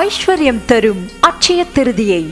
ஐஸ்வர்யம் தரும் அட்சய திருதியை.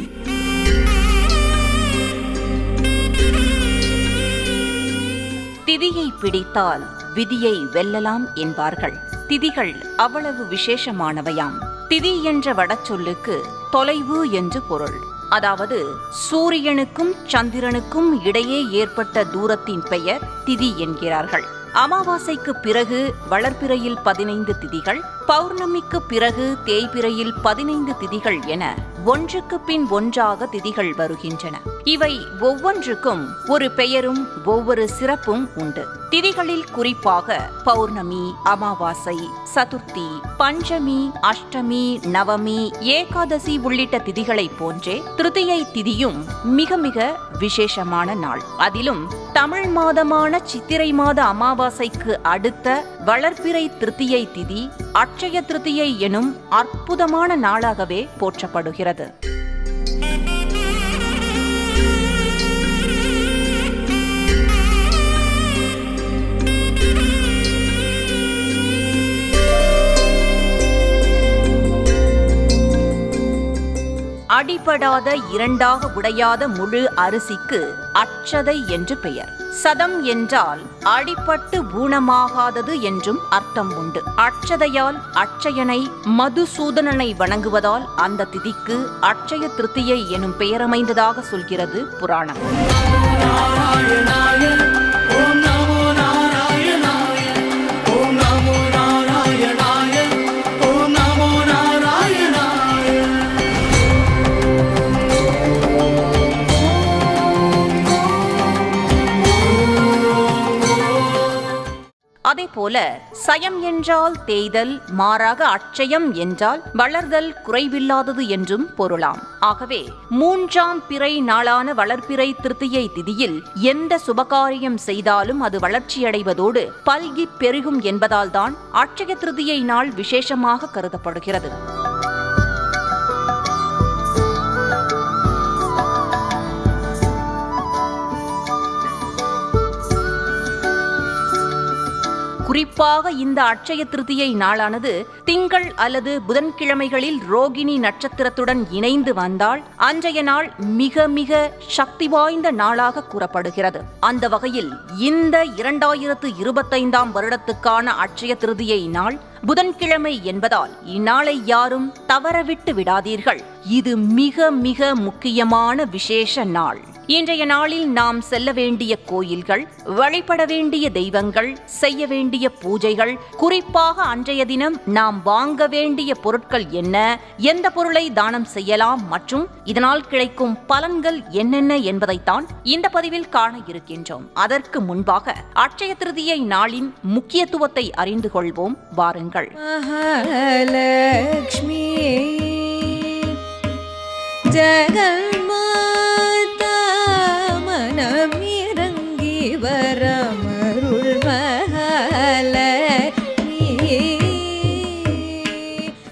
திதியை பிடித்தால் விதியை வெல்லலாம் என்பார்கள். திதிகள் அவ்வளவு விசேஷமானவையாம். திதி என்ற வடச்சொல்லுக்கு தொலைவு என்று பொருள். அதாவது சூரியனுக்கும் சந்திரனுக்கும் இடையே ஏற்பட்ட தூரத்தின் பெயர் திதி என்கிறார்கள். அமாவாசைக்கு பிறகு வளர்பிறையில் 15 திதிகள், பௌர்ணமிக்கு பிறகு தேய்பிறையில் 15 திதிகள் என ஒன்றுக்கு பின் ஒன்றாக திதிகள் வருகின்றன. இவை ஒவ்வொன்றுக்கும் ஒரு பெயரும் ஒவ்வொரு சிறப்பும் உண்டு. திதிகளில் குறிப்பாக பௌர்ணமி, அமாவாசை, சதுர்த்தி, பஞ்சமி, அஷ்டமி, நவமி, ஏகாதசி உள்ளிட்ட திதிகளை போன்றே திருதியை திதியும் மிக மிக விசேஷமான நாள். அதிலும் தமிழ் மாதமான சித்திரை மாத அமாவாசைக்கு அடுத்த வளர்பிறை திருதியை திதி அட்சய திருதியை எனும் அற்புதமான நாளாகவே போற்றப்படுகிறது. அடிபடாத இரண்டாக உடையாத முழு அரிசிக்கு அட்சதை என்று பெயர். சதம் என்றால் அடிபட்டு ஊனமாகாதது என்றும் அர்த்தம் உண்டு. அட்சதையால் அட்சயனை மதுசூதனனை வணங்குவதால் அந்த திதிக்கு அட்சய திருதியை எனும் பெயரமைந்ததாக சொல்கிறது புராணம். அதேபோல சயம் என்றால் தேய்தல், மாறாக அட்சயம் என்றால் வளர்தல், குறைவில்லாதது என்றும் பொருளாம். ஆகவே 3ஆம் பிறை நாளான வளர்பிறை திருதியை திதியில் எந்த சுபகாரியம் செய்தாலும் அது வளர்ச்சியடைவதோடு பல்கி பெருகும் என்பதால் தான் அட்சய திருதியை நாள் விசேஷமாக கருதப்படுகிறது. குறிப்பாக இந்த அட்சய திருதியை நாளானது திங்கள் அல்லது புதன்கிழமைகளில் ரோகிணி நட்சத்திரத்துடன் இணைந்து வந்தால் அன்றைய நாள் மிக மிக சக்தி வாய்ந்த நாளாக கூறப்படுகிறது. அந்த வகையில் இந்த 2025ஆம் வருடத்துக்கான அட்சய திருதியை நாள் புதன்கிழமை என்பதால் இந்நாளை யாரும் தவறவிட்டு விடாதீர்கள். இது மிக மிக முக்கியமான விசேஷ நாள். இன்றைய நாளில் நாம் செல்ல வேண்டிய கோயில்கள், வழிபட வேண்டிய தெய்வங்கள், செய்ய வேண்டிய பூஜைகள், குறிப்பாக அன்றைய தினம் நாம் வாங்க வேண்டிய பொருட்கள் என்ன, எந்த பொருளை தானம் செய்யலாம் மற்றும் இதனால் கிடைக்கும் பலன்கள் என்னென்ன என்பதைத்தான் இந்த பதிவில் காண இருக்கின்றோம். அதற்கு முன்பாக அட்சய திருதியை நாளின் முக்கியத்துவத்தை அறிந்து கொள்வோம். வாருங்கள். மகாலட்சுமி ஜெகன்மாதா மனமிறங்கி வரமருள் மகாலட்சுமி.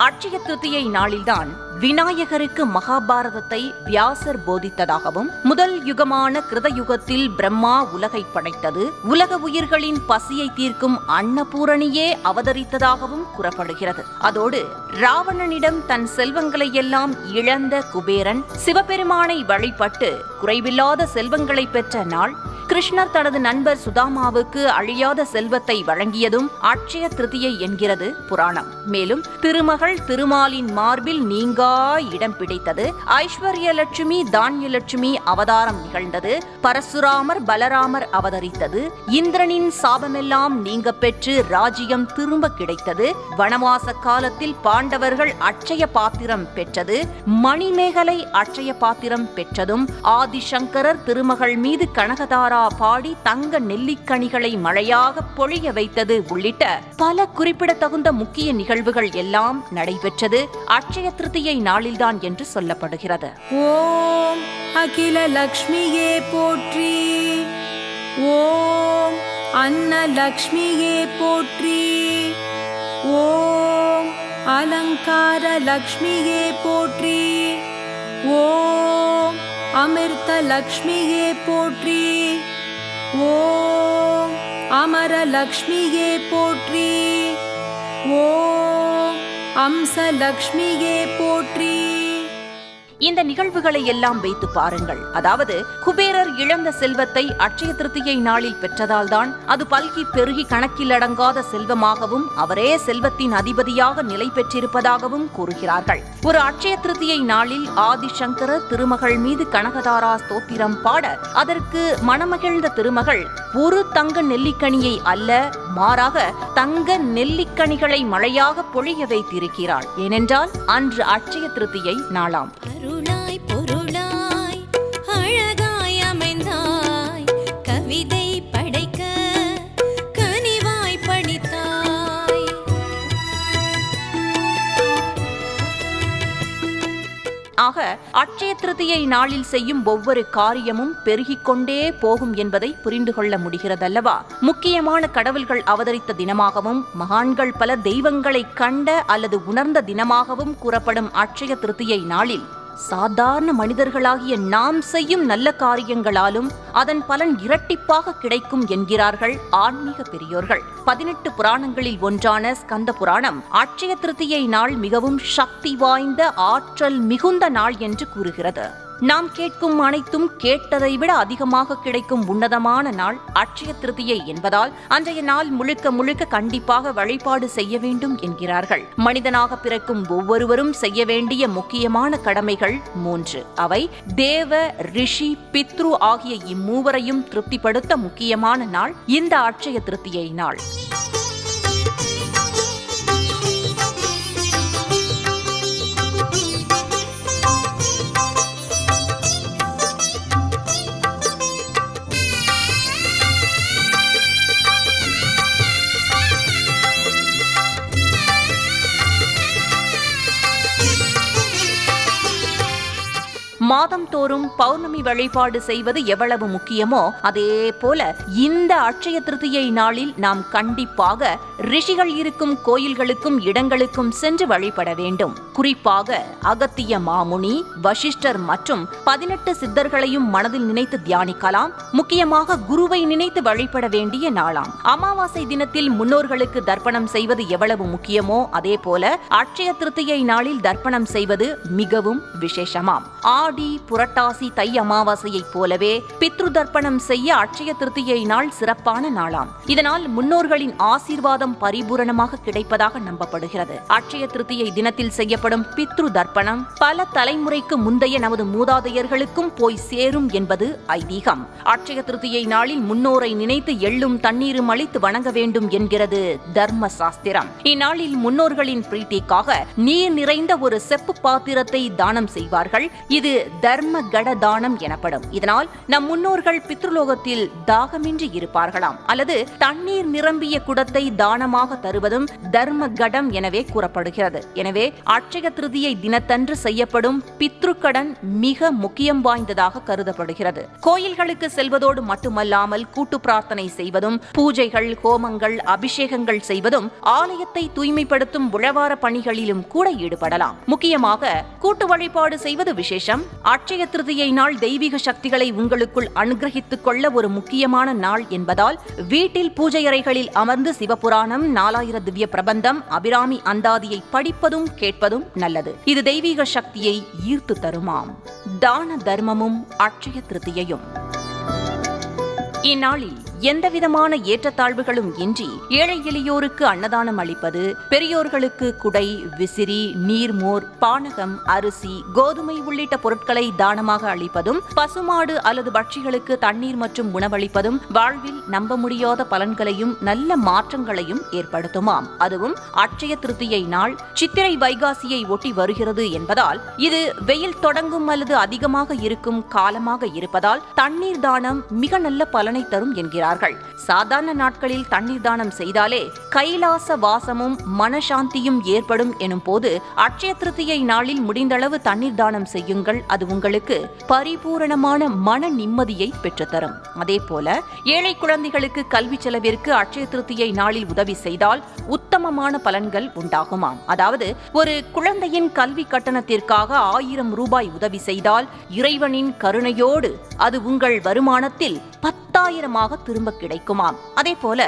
அட்சய திருதியை நாளில்தான் விநாயகருக்கு மகாபாரதத்தை வியாசர் போதித்ததாகவும், முதல் யுகமான கிருதயுகத்தில் பிரம்மா உலகை படைத்தது, உலக உயிர்களின் பசியை தீர்க்கும் அன்னபூரணியே அவதரித்ததாகவும் கூறப்படுகிறது. அதோடு ராவணனிடம் தன் செல்வங்களை எல்லாம் இழந்த குபேரன் சிவபெருமானை வழிபட்டு குறைவில்லாத செல்வங்களை பெற்ற நாள். கிருஷ்ணர் தனது நண்பர் சுதாமாவுக்கு அழியாத செல்வத்தை வழங்கியதும் அட்சய திருதியை என்கிறது புராணம். மேலும் திருமகள் திருமாலின் மார்பில் நீங்கா இடம் பிடித்தது, ஐஸ்வர்யலட்சுமி தான்யலட்சுமி அவதாரம் நிகழ்ந்தது, பரசுராமர் பலராமர் அவதரித்தது, இந்திரனின் சாபமெல்லாம் நீங்க பெற்று ராஜ்யம் திரும்ப கிடைத்தது, வனவாச காலத்தில் பாண்டவர்கள் அட்சய பாத்திரம் பெற்றது, மணிமேகலை அட்சய பாத்திரம் பெற்றதும், ஆதிசங்கரர் திருமகள் மீது கனகதாரா பாடி தங்க நெல்லிக்கனிகளை மழையாக பொழிய வைத்தது உள்ளிட்ட பல குறிப்பிடத்தகுந்த முக்கிய நிகழ்வுகள் எல்லாம் நடைபெற்றது அட்சய திருதியை நாளில்தான் என்று சொல்லப்படுகிறது. ஓம் அகில லக்ஷ்மியே போற்றி, ஓம் அன்னலக்ஷ்மியே போற்றி, ஓம் அலங்கார லக்ஷ்மியே போற்றி, ஓம் அமிர்த லக்ஷ்மியே போற்றி, ஓம் அமர லக்ஷ்மியே போற்றி, ஓம் ஹம்சலக்ஷ்மியே போற்றி. இந்த நிகழ்வுகளை எல்லாம் வைத்து பாருங்கள். அதாவது குபேரர் இழந்த செல்வத்தை அட்சய திருத்தியை நாளில் பெற்றதால் தான் அது பல்கி பெருகி கணக்கிலடங்காத செல்வமாகவும் அவரே செல்வத்தின் அதிபதியாக நிலை பெற்றிருப்பதாகவும் கூறுகிறார்கள். ஒரு அட்சய திருத்தியை நாளில் ஆதிசங்கரர் திருமகள் மீது கனகதாரா ஸ்தோத்திரம் பாட அதற்கு மனமகிழ்ந்த திருமகள் ஒரு தங்க நெல்லிக்கனியை அல்ல, மாறாக தங்க நெல்லிக்கனிகளை மழையாக பொழிய வைத்திருக்கிறாள். ஏனென்றால் அன்று அட்சய திருத்தியை நாளாம். அருளாய் பொருளாய் அழகாய் அமைந்தாய், கவிதை படைக்க கனிவாய் படித்தாய். ஆக அட்சய திருத்தியை நாளில் செய்யும் ஒவ்வொரு காரியமும் பெருகிக் கொண்டே போகும் என்பதை புரிந்து கொள்ள முடிகிறதல்லவா? முக்கியமான கடவுள்கள் அவதரித்த தினமாகவும் மகான்கள் பல தெய்வங்களை கண்ட அல்லது உணர்ந்த தினமாகவும் கூறப்படும் அட்சய திருத்தியை நாளில் சாதாரண மனிதர்களாகிய நாம் செய்யும் நல்ல காரியங்களாலும் அதன் பலன் இரட்டிப்பாக கிடைக்கும் என்கிறார்கள் ஆன்மீக பெரியோர்கள். 18 புராணங்களில் ஒன்றான ஸ்கந்த புராணம் அட்சய திருத்தியை நாள் மிகவும் சக்தி வாய்ந்த ஆற்றல் மிகுந்த நாள் என்று கூறுகிறது. நாம் கேட்கும் அனைத்தும் கேட்டதை விட அதிகமாக கிடைக்கும் உன்னதமான நாள் அட்சய திருத்தியை என்பதால் அன்றைய நாள் முழுக்க முழுக்க கண்டிப்பாக வழிபாடு செய்ய வேண்டும் என்கிறார்கள். மனிதனாக பிறக்கும் ஒவ்வொருவரும் செய்ய வேண்டிய முக்கியமான கடமைகள் 3. அவை தேவ, ரிஷி, பித்ரு ஆகிய இம்மூவரையும் திருப்திப்படுத்த முக்கியமான நாள் இந்த அட்சய திருத்தியை நாள். மாதம் தோறும் பௌர்ணமி வழிபாடு செய்வது எவ்வளவு முக்கியமோ அதே போல இந்த அட்சய திருத்தியை நாளில் நாம் கண்டிப்பாக ரிஷிகள் இருக்கும் கோயில்களுக்கும் இடங்களுக்கும் சென்று வழிபட வேண்டும். குறிப்பாக அகத்திய மாமுனி, வசிஷ்டர் மற்றும் 18 சித்தர்களையும் மனதில் நினைத்து தியானிக்கலாம். முக்கியமாக குருவை நினைத்து வழிபட வேண்டிய நாளாம். அமாவாசை தினத்தில் முன்னோர்களுக்கு தர்ப்பணம் செய்வது எவ்வளவு முக்கியமோ அதே போல அட்சய திருத்தியை நாளில் தர்ப்பணம் செய்வது மிகவும் விசேஷமாம். ஆடி, புரட்டாசி, தை அமாவாசையைப் போலவே பித்ரு தர்ப்பணம் செய்ய அட்சய திருத்தியை நாள் சிறப்பான நாளாம். இதனால் முன்னோர்களின் ஆசீர்வாதம் பரிபூரணமாக கிடைப்பதாக நம்பப்படுகிறது. அட்சய திருத்தியை தினத்தில் செய்யப்படும் பித்ரு தர்ப்பணம் பல தலைமுறைக்கு முந்தைய நமது மூதாதையர்களுக்கும் போய் சேரும் என்பது ஐதீகம். அட்சய திருத்தியை நாளில் முன்னோரை நினைத்து எள்ளும் தண்ணீரும் அளித்து வணங்க வேண்டும் என்கிறது தர்ம சாஸ்திரம். இந்நாளில் முன்னோர்களின் பிரீத்திக்காக நீர் நிறைந்த ஒரு செப்பு பாத்திரத்தை தானம் செய்வார்கள். இது தர்ம கட தானம் எனப்படும். இதனால் நம் முன்னோர்கள் பித்ருலோகத்தில் தாகமின்றி இருப்பார்களாம். அல்லது தண்ணீர் நிரம்பிய குடத்தை தானமாக தருவதும் தர்ம கடம் எனவே கூறப்படுகிறது. எனவே அட்சய திருதியை தினத்தன்று செய்யப்படும் பித்ருக்கடன் மிக முக்கியம் வாய்ந்ததாக கருதப்படுகிறது. கோயில்களுக்கு செல்வதோடு மட்டுமல்லாமல் கூட்டு பிரார்த்தனை செய்வதும், பூஜைகள், ஹோமங்கள், அபிஷேகங்கள் செய்வதும், ஆலயத்தை தூய்மைப்படுத்தும் உழவார பணிகளிலும் கூட ஈடுபடலாம். முக்கியமாக கூட்டு வழிபாடு செய்வது விசேஷம். அட்சய திருதியை நாள் தெய்வீக சக்திகளை உங்களுக்குள் அனுகிரகித்துக் கொள்ள ஒரு முக்கியமான நாள் என்பதால் வீட்டில் பூஜை அறைகளில் அமர்ந்து சிவபுராணம், 4000 திவ்ய பிரபந்தம், அபிராமி அந்தாதியை படிப்பதும் கேட்பதும் நல்லது. இது தெய்வீக சக்தியை ஈர்த்து தருமாம். தான தர்மமும் அட்சய திருதியையும். இந்நாளில் எந்தவிதமான ஏற்றத்தாழ்வுகளும் இன்றி ஏழை எளியோருக்கு அன்னதானம் அளிப்பது, பெரியோர்களுக்கு குடை, விசிறி, நீர்மோர், பானகம், அரிசி, கோதுமை உள்ளிட்ட பொருட்களை தானமாக அளிப்பதும், பசுமாடு அல்லது பட்சிகளுக்கு தண்ணீர் மற்றும் உணவளிப்பதும் வாழ்வில் நம்ப முடியாத பலன்களையும் நல்ல மாற்றங்களையும் ஏற்படுத்துமாம். அதுவும் அட்சய திருத்தியை நாள் சித்திரை வைகாசியை ஒட்டி வருகிறது என்பதால் இது வெயில் தொடங்கும் அல்லது அதிகமாக இருக்கும் காலமாக இருப்பதால் தண்ணீர் தானம் மிக நல்ல பலனை தரும் என்கிறார்கள். சாதாரண நாட்களில் தண்ணீர் தானம் செய்தாலே கைலாச வாசமும் மனசாந்தியும் ஏற்படும் எனும் போது அட்சய திருத்தியை நாளில் முடிந்தளவு தண்ணீர் தானம் செய்யுங்கள். அது உங்களுக்கு பரிபூரணமான மன நிம்மதியை பெற்றுத்தரும். அதே போல ஏழை குழந்தைகளுக்கு கல்வி செலவிற்கு அட்சய திருத்தியை நாளில் உதவி செய்தால் உத்தமமான பலன்கள் உண்டாகுமாம். அதாவது ஒரு குழந்தையின் கல்வி கட்டணத்திற்காக 1000 ரூபாய் உதவி செய்தால் இறைவனின் கருணையோடு அது உங்கள் வருமானத்தில் 10 10,000 திரும்ப கிடைக்குமாம். அதே போல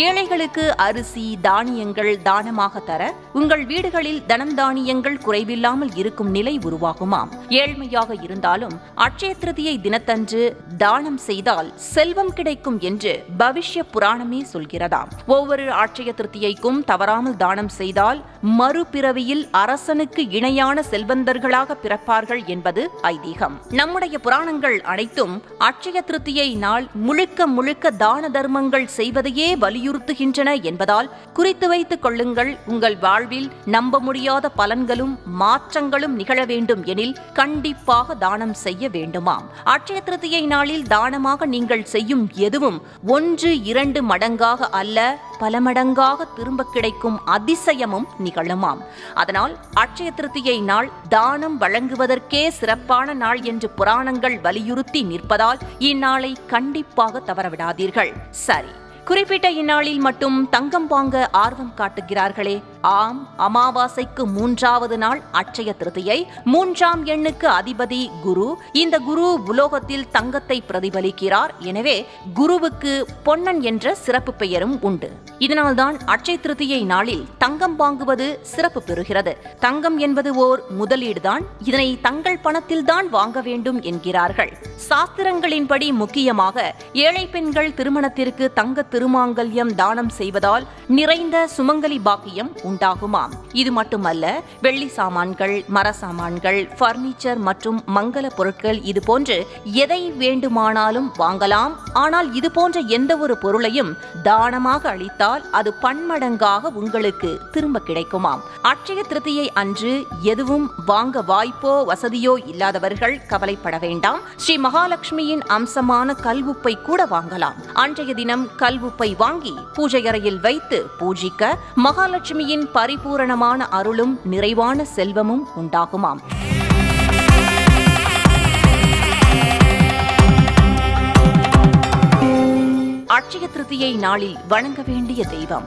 ஏழைகளுக்கு அரிசி தானியங்கள் தானமாக தர உங்கள் வீடுகளில் தனம் தானியங்கள் குறைவில்லாமல் இருக்கும் நிலை உருவாகுமாம். ஏழ்மையாக இருந்தாலும் அட்சய திருதியை தினத்தன்று தானம் செய்தால் செல்வம் கிடைக்கும் என்று பவிஷ்ய புராணமே சொல்கிறதாம். ஒவ்வொரு அட்சய திருதியைக்கும் தவறாமல் தானம் செய்தால் மறுபிறவியில் அரசனுக்கு இணையான செல்வந்தர்களாக பிறப்பார்கள் என்பது ஐதீகம். நம்முடைய புராணங்கள் அனைத்தும் அட்சய திருதியை நாள் முழுக்க முழுக்க தான தர்மங்கள் செய்வதையே வலியுறுத்துகின்றன என்பதால் குறித்து வைத்துக் கொள்ளுங்கள். உங்கள் வாழ்வில் நம்ப முடியாத பலன்களும் மாற்றங்களும் நிகழ வேண்டும் எனில் கண்டிப்பாக தானம் செய்ய வேண்டுமாம். அட்சய திருதியை நாளில் தானமாக நீங்கள் செய்யும் எதுவும் 1-2 மடங்காக அல்ல, பல மடங்காக திரும்ப கிடைக்கும் அதிசயமும் நிகழுமாம். அதனால் அட்சய திருதியை நாள் தானம் வழங்குவதற்கே சிறப்பான நாள் என்று புராணங்கள் வலியுறுத்தி நிற்பதால் இந்நாளை கண்டிப்பாக தவறவிடாதீர்கள். சரி, குறிப்பிட்ட இந்நாளில் மட்டும் தங்கம் வாங்க ஆர்வம் காட்டுகிறார்களே. ஆம், அமாவாசைக்கு 3வது நாள் அட்சய திருதியை. 3ஆம் எண்ணுக்கு அதிபதி குரு. இந்த குரு உலோகத்தில் தங்கத்தை பிரதிபலிக்கிறார். எனவே குருவுக்கு பொன்னன் என்ற சிறப்பு பெயரும் உண்டு. இதனால்தான் அட்சய திருதியை நாளில் தங்கம் வாங்குவது சிறப்பு பெறுகிறது. தங்கம் என்பது ஓர் முதலீடுதான். இதனை தங்கள் பணத்தில்தான் வாங்க வேண்டும் என்கிறார்கள் சாஸ்திரங்களின்படி. முக்கியமாக ஏழை பெண்கள் திருமணத்திற்கு தங்க திருமாங்கல்யம் தானம் செய்வதால் நிறைந்த சுமங்கலி பாக்கியம் உண்டாகுமாம். இது மட்டுமல்ல, வெள்ளி சாமான்கள், மர சாமான்கள், பர்னிச்சர் மற்றும் மங்கள பொருட்கள் இது போன்று எதை வேண்டுமானாலும் வாங்கலாம். ஆனால் இது போன்ற எந்த ஒரு பொருளையும் தானமாக அளித்தால் அது பன்மடங்காக உங்களுக்கு திரும்ப கிடைக்குமாம். அட்சய திருதியை அன்று எதுவும் வாங்க வாய்ப்போ வசதியோ இல்லாதவர்கள் கவலைப்பட வேண்டாம். ஸ்ரீ மகாலட்சுமியின் அம்சமான கல்வுப்பை கூட வாங்கலாம். அன்றைய தினம் கல்வுப்பை வாங்கி பூஜை அறையில் வைத்து பூஜிக்க மகாலட்சுமியின் பரிபூரணமான அருளும் நிறைவான செல்வமும் உண்டாகுமாம். அட்சய திருதியை நாளில் வணங்க வேண்டிய தெய்வம்.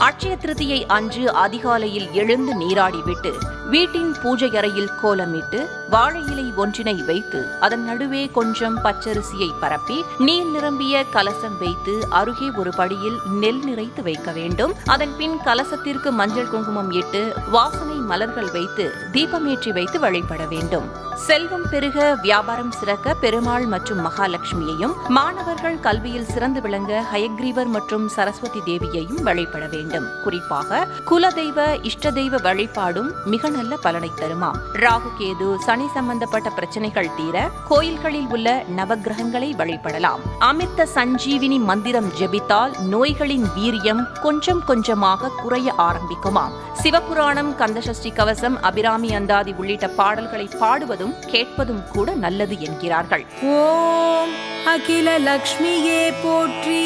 அட்சய திருதியை அன்று அதிகாலையில் எழுந்து நீராடிவிட்டு வீட்டின் பூஜை அறையில் கோலமிட்டு வாழை இலை ஒன்றினை வைத்து அதன் நடுவே கொஞ்சம் பச்சரிசியை பரப்பி நீர் நிரம்பிய கலசம் வைத்து அருகே ஒரு படியில் நெல் நிறைத்து வைக்க வேண்டும். அதன் பின் கலசத்திற்கு மஞ்சள் குங்குமம் இட்டு வாசனை மலர்கள் வைத்து தீபமேற்றி வைத்து வழிபட வேண்டும். செல்வம் பெருக, வியாபாரம் சிறக்க பெருமாள் மற்றும் மகாலட்சுமியையும், மாணவர்கள் கல்வியில் சிறந்து விளங்க ஹயக்ரீவர் மற்றும் சரஸ்வதி தேவியையும் வழிபட வேண்டும். குறிப்பாக குலதெய்வ இஷ்ட தெய்வ வழிபாடும் மிக நல்ல பலனை தருமாம். ராகு கேது சனி சம்பந்தப்பட்ட பிரச்சனைகள் தீர கோயில்களில் உள்ள நவகிரகங்களை வழிபடலாம். அமிர்த சஞ்சீவினி மந்திரம் ஜெபித்தால் நோய்களின் வீரியம் கொஞ்சம் கொஞ்சமாக குறைய ஆரம்பிக்குமாம். சிவபுராணம், கந்தசஷ்டி கவசம், அபிராமி அந்தாதி உள்ளிட்ட பாடல்களை பாடுவதும் கேட்பதும் கூட நல்லது என்கிறார்கள். ஓம் அகில லக்ஷ்மியே போற்றி.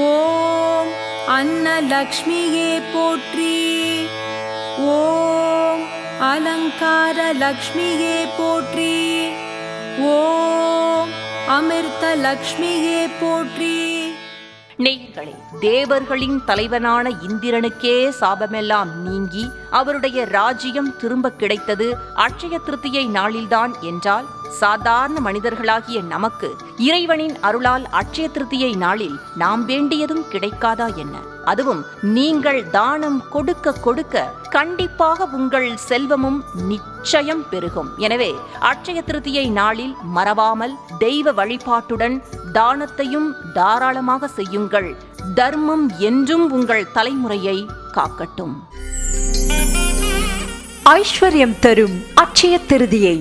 ஓம் அன்ன லக்ஷ்மியே போற்றி. ஓம் அலங்கார லக்ஷ்மியே போற்றி. ஓம் அமிர்த லக்ஷ்மியே போற்றி. நேயர்களே, தேவர்களின் தலைவனான இந்திரனுக்கே சாபமெல்லாம் நீங்கி அவருடைய ராஜ்யம் திரும்ப கிடைத்தது அட்சய திருதியை நாளில்தான் என்றால் சாதாரண மனிதர்களாகிய நமக்கு இறைவனின் அருளால் அட்சய திருதியை நாளில் நாம் வேண்டியதும் கிடைக்காதா என்ன? அதுவும் நீங்கள் தானம் கொடுக்க கொடுக்க கண்டிப்பாக உங்கள் செல்வமும் நிச்சயம் பெருகும். எனவே அட்சய திருதியை நாளில் மறவாமல் தெய்வ வழிபாட்டுடன் தானத்தையும் தாராளமாக செய்யுங்கள். தர்மம் என்றும் உங்கள் தலைமுறையை காக்கட்டும். ஐஸ்வர்யம் தரும் அட்சய திருதியை